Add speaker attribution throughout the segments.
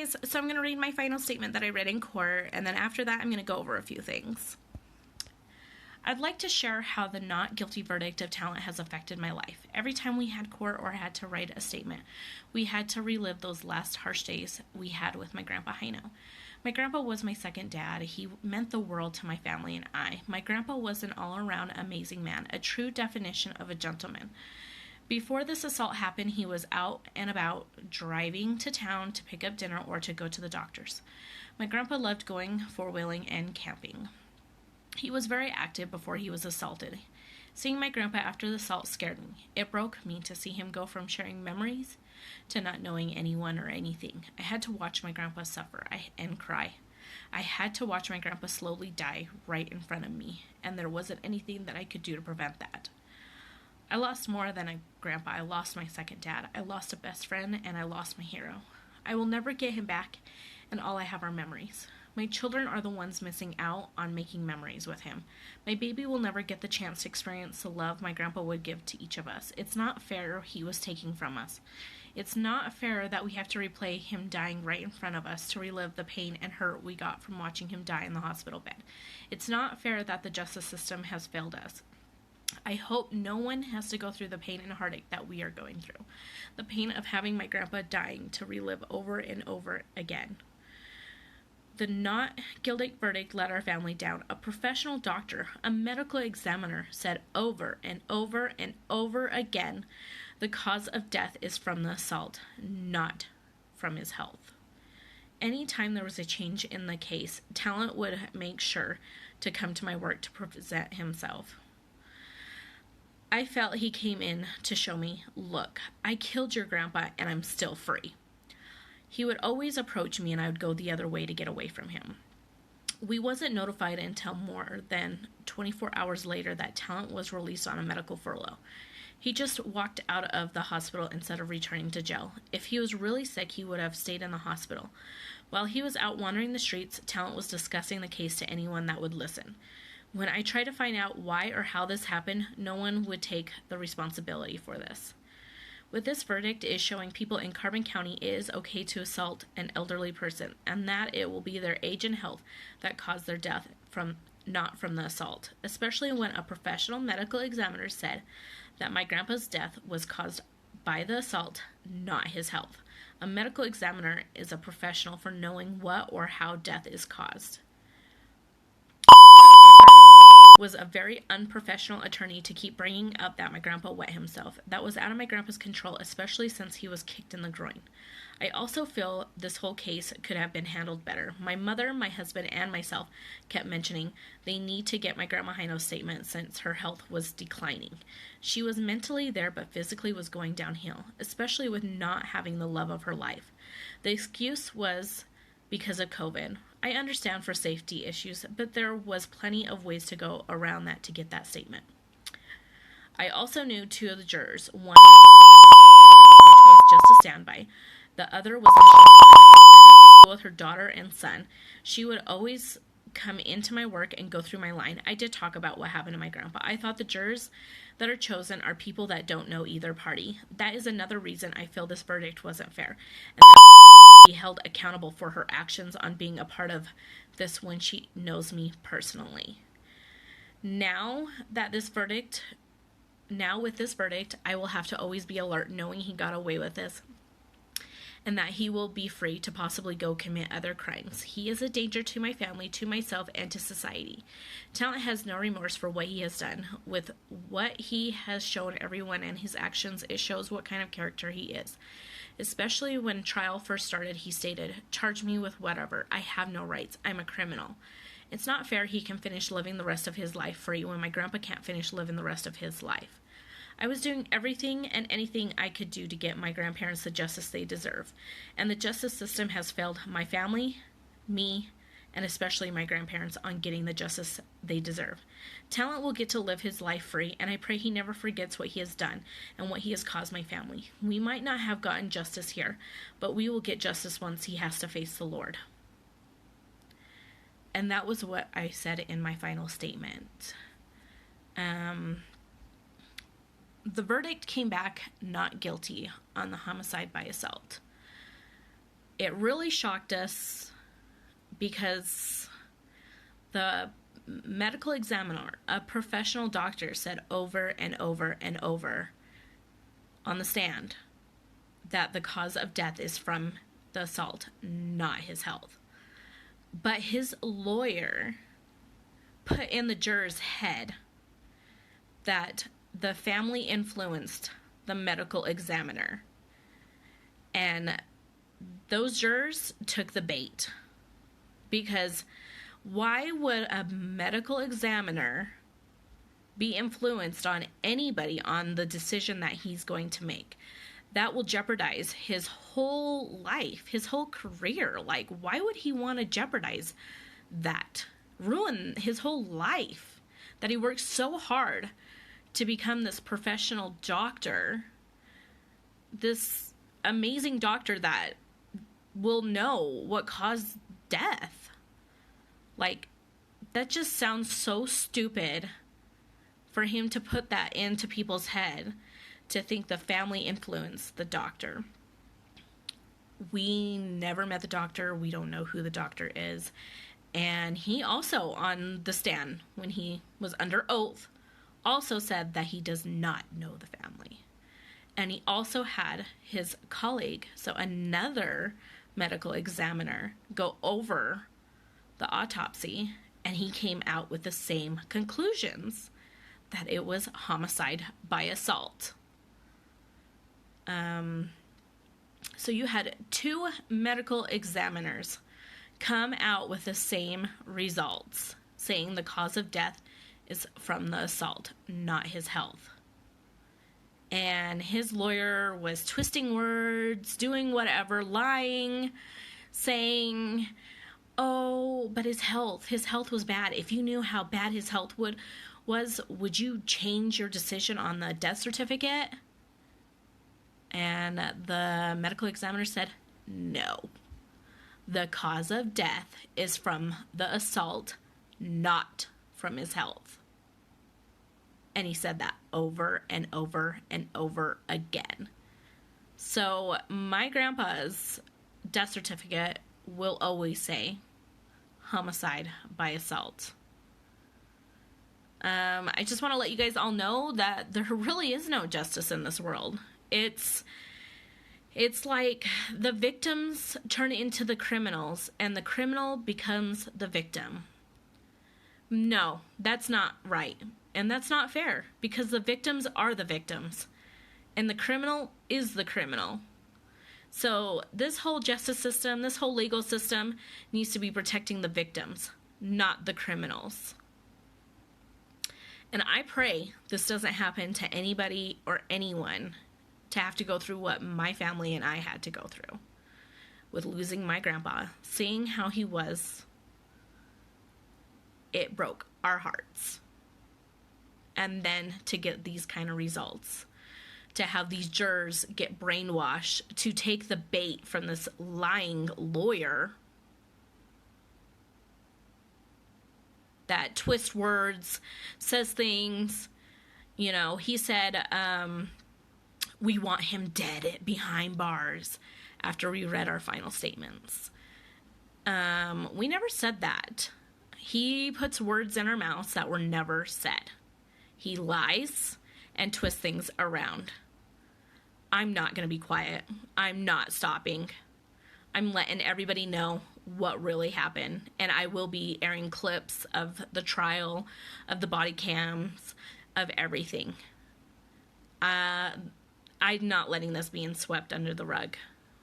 Speaker 1: guys, so I'm going to read my final statement that I read in court, and then after that, I'm going to go over a few things. I'd like to share how the not guilty verdict of Talent has affected my life. Every time we had court or had to write a statement, we had to relive those last harsh days we had with my grandpa Heino. My grandpa was my second dad. He meant the world to my family and I. My grandpa was an all-around amazing man, a true definition of a gentleman. Before this assault happened, he was out and about, driving to town to pick up dinner or to go to the doctor's. My grandpa loved going four-wheeling and camping. He was very active before he was assaulted. Seeing my grandpa after the assault scared me. It broke me to see him go from sharing memories to not knowing anyone or anything. I had to watch my grandpa suffer and cry. I had to watch my grandpa slowly die right in front of me, and there wasn't anything that I could do to prevent that. I lost more than a grandpa. I lost my second dad. I lost a best friend, and I lost my hero. I will never get him back, and all I have are memories. My children are the ones missing out on making memories with him. My baby will never get the chance to experience the love my grandpa would give to each of us. It's not fair he was taking from us. It's not fair that we have to replay him dying right in front of us to relive the pain and hurt we got from watching him die in the hospital bed. It's not fair that the justice system has failed us. I hope no one has to go through the pain and heartache that we are going through. The pain of having my grandpa dying to relive over and over again. The not guilty verdict let our family down. A professional doctor, a medical examiner, said over and over and over again, the cause of death is from the assault, not from his health. Anytime there was a change in the case, Talent would make sure to come to my work to present himself. I felt he came in to show me, look, I killed your grandpa and I'm still free. He would always approach me and I would go the other way to get away from him. We wasn't notified until more than 24 hours later that Talent was released on a medical furlough. He just walked out of the hospital instead of returning to jail. If he was really sick, he would have stayed in the hospital. While he was out wandering the streets, Talent was discussing the case to anyone that would listen. When I tried to find out why or how this happened, no one would take the responsibility for this. With this verdict is showing people in Carbon County it is okay to assault an elderly person, and that it will be their age and health that caused their death, not from the assault, especially when a professional medical examiner said that my grandpa's death was caused by the assault, not his health. A medical examiner is a professional for knowing what or how death is caused. Was a very unprofessional attorney to keep bringing up that my grandpa wet himself. That was out of my grandpa's control, especially since he was kicked in the groin. I also feel this whole case could have been handled better. My mother, my husband, and myself kept mentioning they need to get my Grandma Heino's statement since her health was declining. She was mentally there but physically was going downhill, especially with not having the love of her life. The excuse was because of COVID. I understand for safety issues, but there was plenty of ways to go around that to get that statement. I also knew two of the jurors. One which was just a standby. The other was in school with her daughter and son. She would always come into my work and go through my line. I did talk about what happened to my grandpa. I thought the jurors that are chosen are people that don't know either party. That is another reason I feel this verdict wasn't fair. And be held accountable for her actions on being a part of this when she knows me personally. Now with this verdict, I will have to always be alert knowing he got away with this and that he will be free to possibly go commit other crimes. He is a danger to my family, to myself, and to society. Talent has no remorse for what he has done. With what he has shown everyone and his actions, it shows what kind of character he is. Especially when trial first started, he stated, "Charge me with whatever. I have no rights. I'm a criminal." It's not fair he can finish living the rest of his life free when my grandpa can't finish living the rest of his life. I was doing everything and anything I could do to get my grandparents the justice they deserve, and the justice system has failed my family, me, and especially my grandparents on getting the justice they deserve. Talent will get to live his life free, and I pray he never forgets what he has done and what he has caused my family. We might not have gotten justice here, but we will get justice once he has to face the Lord. And that was what I said in my final statement. The verdict came back not guilty on the homicide by assault. It really shocked us because the medical examiner, a professional doctor, said over and over and over on the stand that the cause of death is from the assault, not his health. But his lawyer put in the juror's head that the family influenced the medical examiner. And those jurors took the bait. Because why would a medical examiner be influenced on anybody on the decision that he's going to make? That will jeopardize his whole life, his whole career. Like, why would he want to jeopardize that? Ruin his whole life that he worked so hard to become this professional doctor, this amazing doctor that will know what caused death. Like, that just sounds so stupid for him to put that into people's head, to think the family influenced the doctor. We never met the doctor. We don't know who the doctor is. And he also, on the stand, when he was under oath, also said that he does not know the family. And he also had his colleague, so another medical examiner, go over the autopsy, and he came out with the same conclusions, that it was homicide by assault. So you had two medical examiners come out with the same results, saying the cause of death is from the assault, not his health. And his lawyer was twisting words, doing whatever, lying, saying, oh, but his health was bad. If you knew how bad his health was, would you change your decision on the death certificate? And the medical examiner said, no. The cause of death is from the assault, not from his health. And he said that over and over and over again. So my grandpa's death certificate will always say homicide by assault. I just want to let you guys all know that there really is no justice in this world. It's like the victims turn into the criminals, and the criminal becomes the victim. No, that's not right. And that's not fair, because the victims are the victims, and the criminal is the criminal. So this whole justice system, this whole legal system needs to be protecting the victims, not the criminals. And I pray this doesn't happen to anybody or anyone to have to go through what my family and I had to go through with losing my grandpa. Seeing how he was, it broke our hearts. And then to get these kind of results, to have these jurors get brainwashed, to take the bait from this lying lawyer that twists words, says things. You know, he said, we want him dead behind bars after we read our final statements. We never said that. He puts words in our mouths that were never said. He lies and twists things around. I'm not going to be quiet. I'm not stopping. I'm letting everybody know what really happened. And I will be airing clips of the trial, of the body cams, of everything. I'm not letting this being swept under the rug.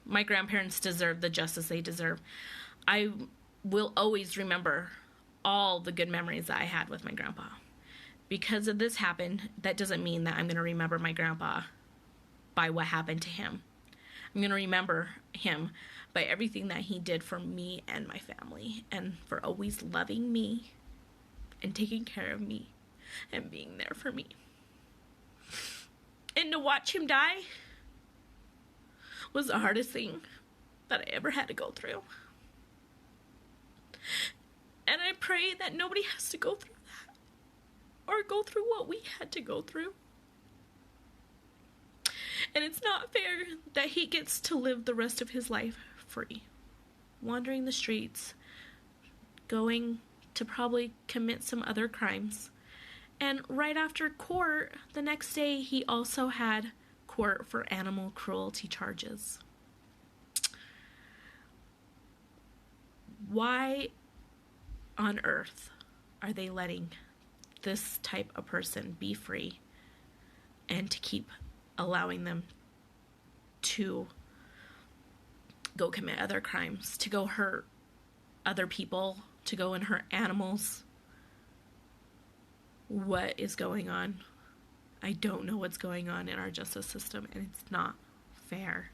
Speaker 1: My grandparents deserve the justice they deserve. I will always remember all the good memories that I had with my grandpa. Because of this happened, that doesn't mean that I'm going to remember my grandpa by what happened to him. I'm going to remember him by everything that he did for me and my family, and for always loving me and taking care of me and being there for me. And to watch him die was the hardest thing that I ever had to go through. And I pray that nobody has to go through that, or go through what we had to go through. And it's not fair that he gets to live the rest of his life free, wandering the streets, going to probably commit some other crimes. And right after court, the next day, he also had court for animal cruelty charges. Why on earth are they letting this type of person be free and to keep allowing them to go commit other crimes, to go hurt other people, to go and hurt animals? What is going on? I don't know what's going on in our justice system, and it's not fair.